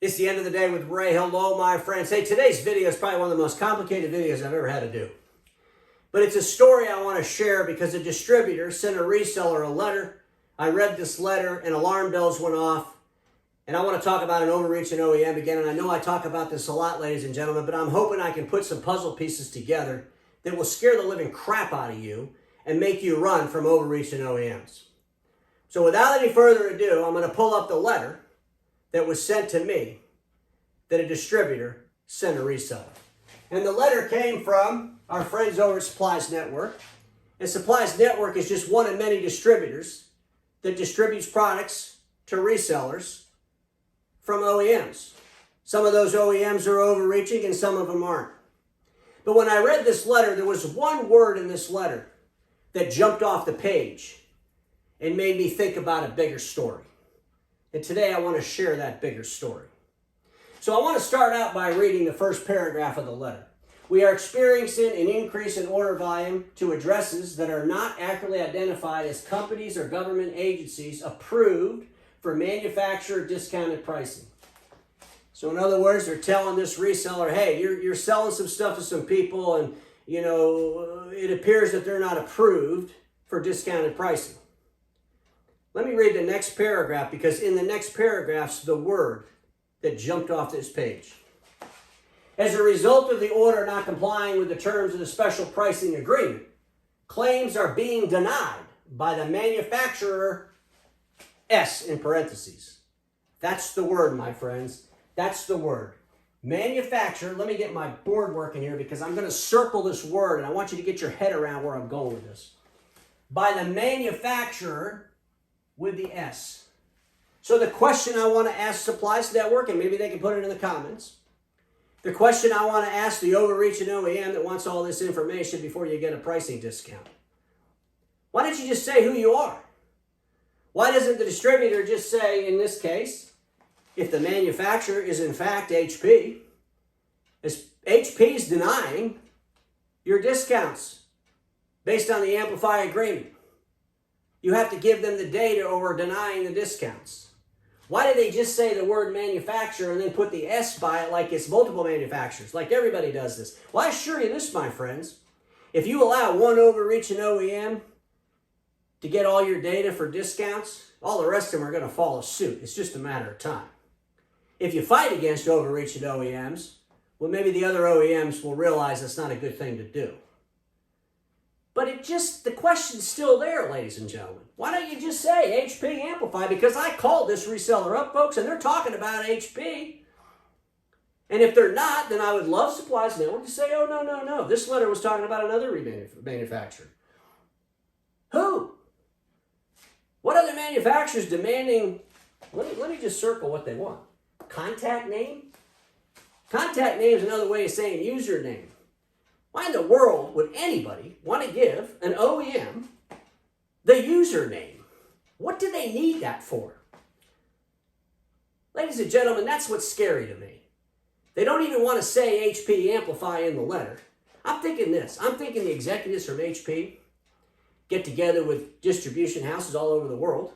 It's the end of the day with Ray. Hello, my friends. Hey, today's video is probably one of the most complicated videos I've ever had to do. But it's a story I want to share because a distributor sent a reseller a letter. I read this letter and alarm bells went off. And I want to talk about an overreaching OEM again. And I know I talk about this a lot, ladies and gentlemen, but I'm hoping I can put some puzzle pieces together that will scare the living crap out of you and make you run from overreaching OEMs. So without any further ado, I'm going to pull up the letter that was sent to me that a distributor sent a reseller. And the letter came from our friends over at Supplies Network. And Supplies Network is just one of many distributors that distributes products to resellers from OEMs. Some of those OEMs are overreaching and some of them aren't. But when I read this letter, there was one word in this letter that jumped off the page and made me think about a bigger story. And today I want to share that bigger story. So I want to start out by reading the first paragraph of the letter. We are experiencing an increase in order volume to addresses that are not accurately identified as companies or government agencies approved for manufacturer discounted pricing. So in other words, they're telling this reseller, hey, you're selling some stuff to some people and, it appears that they're not approved for discounted pricing. Let me read the next paragraph because in the next paragraph's the word that jumped off this page. As a result of the order not complying with the terms of the special pricing agreement, claims are being denied by the manufacturer, S in parentheses. That's the word, my friends. That's the word. Manufacturer, let me get my board working here because I'm going to circle this word and I want you to get your head around where I'm going with this. By the manufacturer with the S. So the question I want to ask Supplies Network, and maybe they can put it in the comments, the question I want to ask the overreaching OEM that wants all this information before you get a pricing discount. Why don't you just say who you are? Why doesn't the distributor just say, in this case, if the manufacturer is in fact HP, as HP is denying your discounts based on the Amplify agreement, you have to give them the data or denying the discounts. Why did they just say the word manufacturer and then put the S by it like it's multiple manufacturers, like everybody does this? Well, I assure you this, my friends. If you allow one overreaching OEM to get all your data for discounts, all the rest of them are going to follow suit. It's just a matter of time. If you fight against overreaching OEMs, well, maybe the other OEMs will realize it's not a good thing to do. But the question's still there, ladies and gentlemen. Why don't you just say ERP-Amplify? Because I called this reseller up, folks, and they're talking about HP. And if they're not, then I would love Supplies Network to say, oh, no. This letter was talking about another manufacturer. Who? What other manufacturers demanding? Let me just circle what they want. Contact name? Contact name is another way of saying username. Why in the world would anybody want to give an OEM the username? What do they need that for? Ladies and gentlemen, that's what's scary to me. They don't even want to say ERP-Amplify in the letter. I'm thinking this. I'm thinking the executives from HP get together with distribution houses all over the world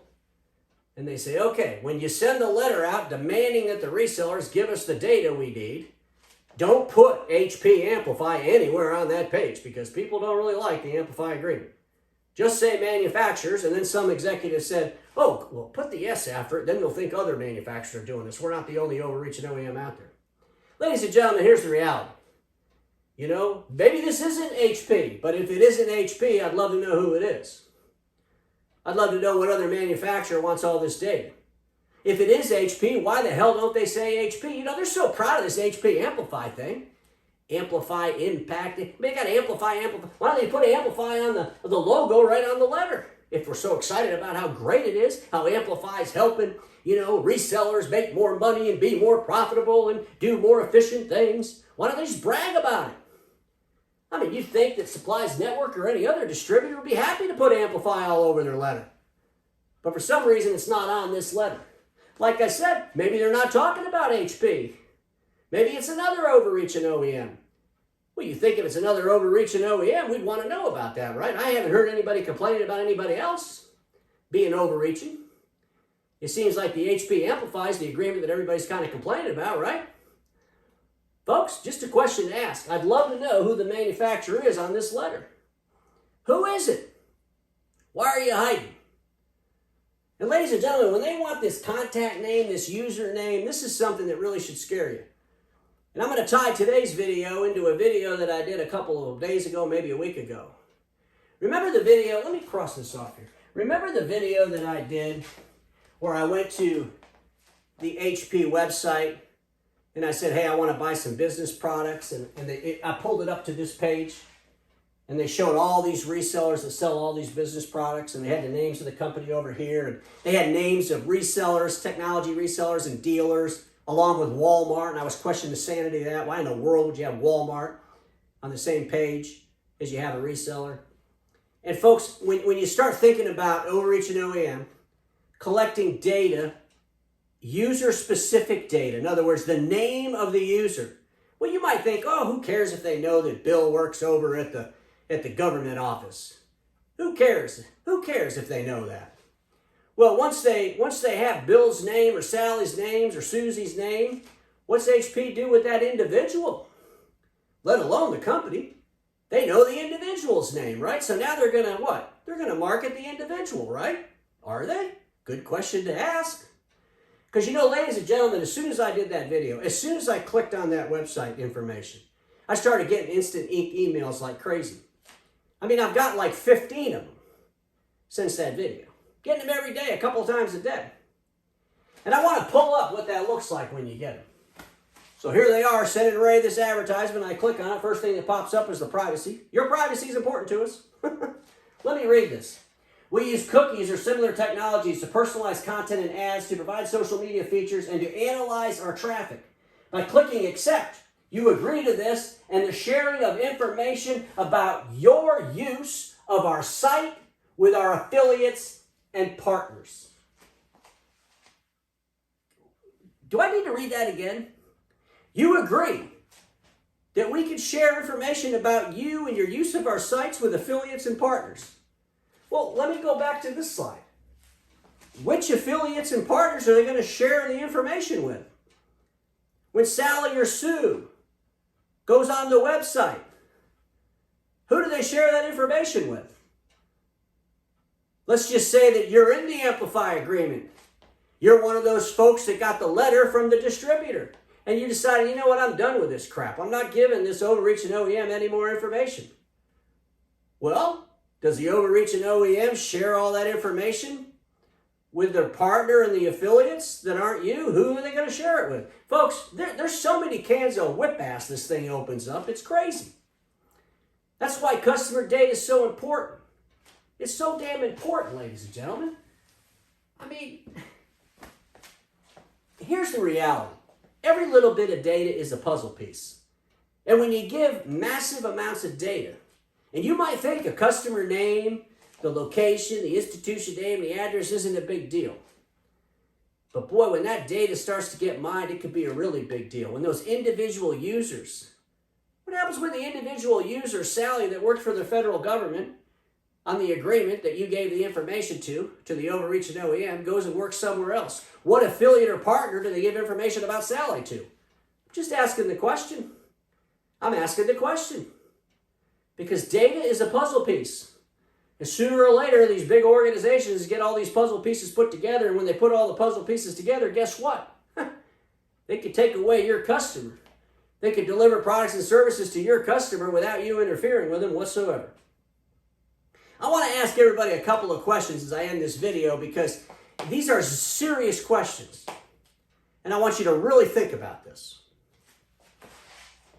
and they say, okay, when you send the letter out demanding that the resellers give us the data we need, don't put ERP-Amplify anywhere on that page because people don't really like the Amplify agreement. Just say manufacturers, and then some executive said, oh, well, put the S after it, then they'll think other manufacturers are doing this. We're not the only overreaching OEM out there. Ladies and gentlemen, here's the reality. Maybe this isn't HP, but if it isn't HP, I'd love to know who it is. I'd love to know what other manufacturer wants all this data. If it is HP, why the hell don't they say HP? They're so proud of this ERP-Amplify thing. Amplify, impact. They got Amplify. Why don't they put Amplify on the logo right on the letter? If we're so excited about how great it is, how Amplify is helping, resellers make more money and be more profitable and do more efficient things, why don't they just brag about it? You'd think that Supplies Network or any other distributor would be happy to put Amplify all over their letter. But for some reason, it's not on this letter. Like I said, maybe they're not talking about HP. Maybe it's another overreaching OEM. Well, you think if it's another overreaching OEM, we'd want to know about that, right? I haven't heard anybody complaining about anybody else being overreaching. It seems like the ERP-Amplify is the agreement that everybody's kind of complaining about, right? Folks, just a question to ask. I'd love to know who the manufacturer is on this letter. Who is it? Why are you hiding? And ladies and gentlemen, when they want this contact name, this username, this is something that really should scare you. And I'm going to tie today's video into a video that I did a couple of days ago, maybe a week ago. Remember the video? Let me cross this off here. Remember the video that I did where I went to the HP website and I said, hey, I want to buy some business products. And I pulled it up to this page and they showed all these resellers that sell all these business products, and they had the names of the company over here. And they had names of resellers, technology resellers and dealers, along with Walmart. And I was questioning the sanity of that. Why in the world would you have Walmart on the same page as you have a reseller? And folks, when you start thinking about overreach and OEM, collecting data, user-specific data, in other words, the name of the user. Well, you might think, oh, who cares if they know that Bill works over at the government office? Who cares? Who cares if they know that? Well, once they have Bill's name or Sally's names or Susie's name, what's HP do with that individual? Let alone the company. They know the individual's name, right? So now they're going to what? They're going to market the individual, right? Are they? Good question to ask. Because you know, ladies and gentlemen, as soon as I did that video, as soon as I clicked on that website information, I started getting instant emails like crazy. I mean, I've got like 15 of them since that video. Getting them every day, a couple times a day. And I want to pull up what that looks like when you get them. So here they are, sending Ray this advertisement. I click on it. First thing that pops up is the privacy. Your privacy is important to us. Let me read this. We use cookies or similar technologies to personalize content and ads, to provide social media features, and to analyze our traffic. By clicking accept, you agree to this and the sharing of information about your use of our site with our affiliates and partners. Do I need to read that again? You agree that we can share information about you and your use of our sites with affiliates and partners. Well, let me go back to this slide. Which affiliates and partners are they going to share the information with? When Sally or Sue goes on the website, who do they share that information with? Let's just say that you're in the Amplify agreement. You're one of those folks that got the letter from the distributor. And you decided, you know what, I'm done with this crap. I'm not giving this overreach and OEM any more information. Well, does the overreach and OEM share all that information with their partner and the affiliates that aren't you? Who are they going to share it with? Folks, there's so many cans of whip ass this thing opens up. It's crazy. That's why customer data is so important. It's so damn important, ladies and gentlemen. I mean, here's the reality. Every little bit of data is a puzzle piece. And when you give massive amounts of data, and you might think a customer name, the location, the institution name, the address isn't a big deal. But boy, when that data starts to get mined, it could be a really big deal. When those individual users, what happens when the individual user, Sally, that worked for the federal government on the agreement that you gave the information to the overreach and OEM, goes and works somewhere else? What affiliate or partner do they give information about Sally to? I'm just asking the question. I'm asking the question. Because data is a puzzle piece. And sooner or later, these big organizations get all these puzzle pieces put together, and when they put all the puzzle pieces together, guess what? They could take away your customer. They could deliver products and services to your customer without you interfering with them whatsoever. I want to ask everybody a couple of questions as I end this video, because these are serious questions. And I want you to really think about this.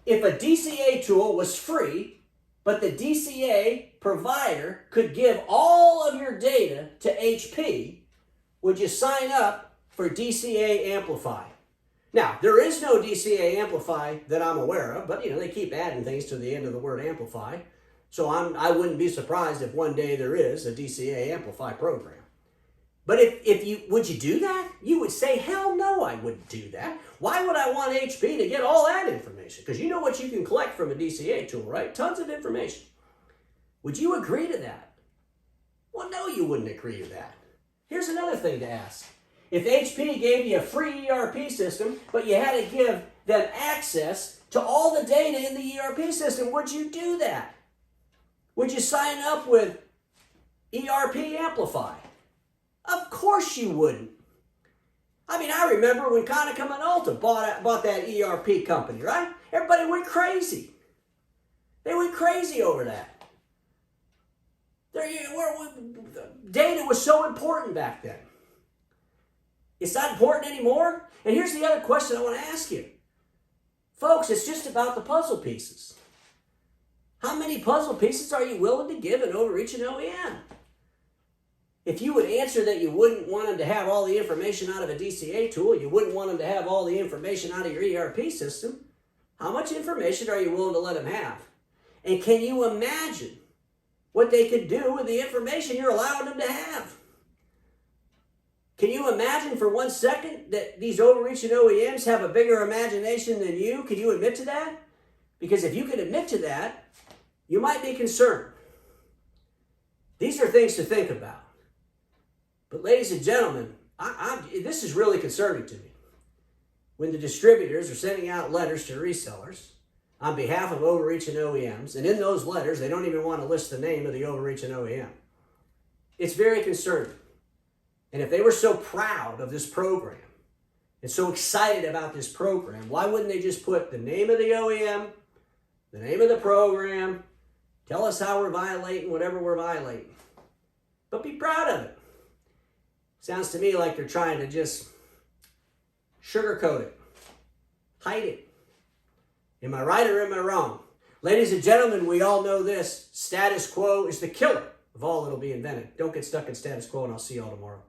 If a DCA tool was free, but the DCA provider could give all of your data to HP, would you sign up for DCA-Amplify? Now, there is no DCA-Amplify that I'm aware of, but they keep adding things to the end of the word amplify. So I wouldn't be surprised if one day there is a DCA-Amplify program. But would you do that? You would say, hell no, I wouldn't do that. Why would I want HP to get all that information? Because you know what you can collect from a DCA tool, right? Tons of information. Would you agree to that? Well, no, you wouldn't agree to that. Here's another thing to ask. If HP gave you a free ERP system, but you had to give them access to all the data in the ERP system, would you do that? Would you sign up with ERP-Amplify? Of course you wouldn't. I mean, I remember when Konica Minolta bought that ERP company, right? Everybody went crazy. They went crazy over that. Data was so important back then. It's not important anymore. And here's the other question I want to ask you. Folks, it's just about the puzzle pieces. How many puzzle pieces are you willing to give an overreaching OEM? If you would answer that you wouldn't want them to have all the information out of a DCA tool, you wouldn't want them to have all the information out of your ERP system, how much information are you willing to let them have? And can you imagine what they could do with the information you're allowing them to have? Can you imagine for 1 second that these overreaching OEMs have a bigger imagination than you? Can you admit to that? Because if you can admit to that, you might be concerned. These are things to think about. But ladies and gentlemen, this is really concerning to me. When the distributors are sending out letters to resellers on behalf of overreaching OEMs, and in those letters, they don't even want to list the name of the overreaching OEM. It's very concerning. And if they were so proud of this program and so excited about this program, why wouldn't they just put the name of the OEM, the name of the program, tell us how we're violating whatever we're violating, but be proud of it? Sounds to me like they're trying to just sugarcoat it, hide it. Am I right or am I wrong? Ladies and gentlemen, we all know this. Status quo is the killer of all that'll be invented. Don't get stuck in status quo, and I'll see you all tomorrow.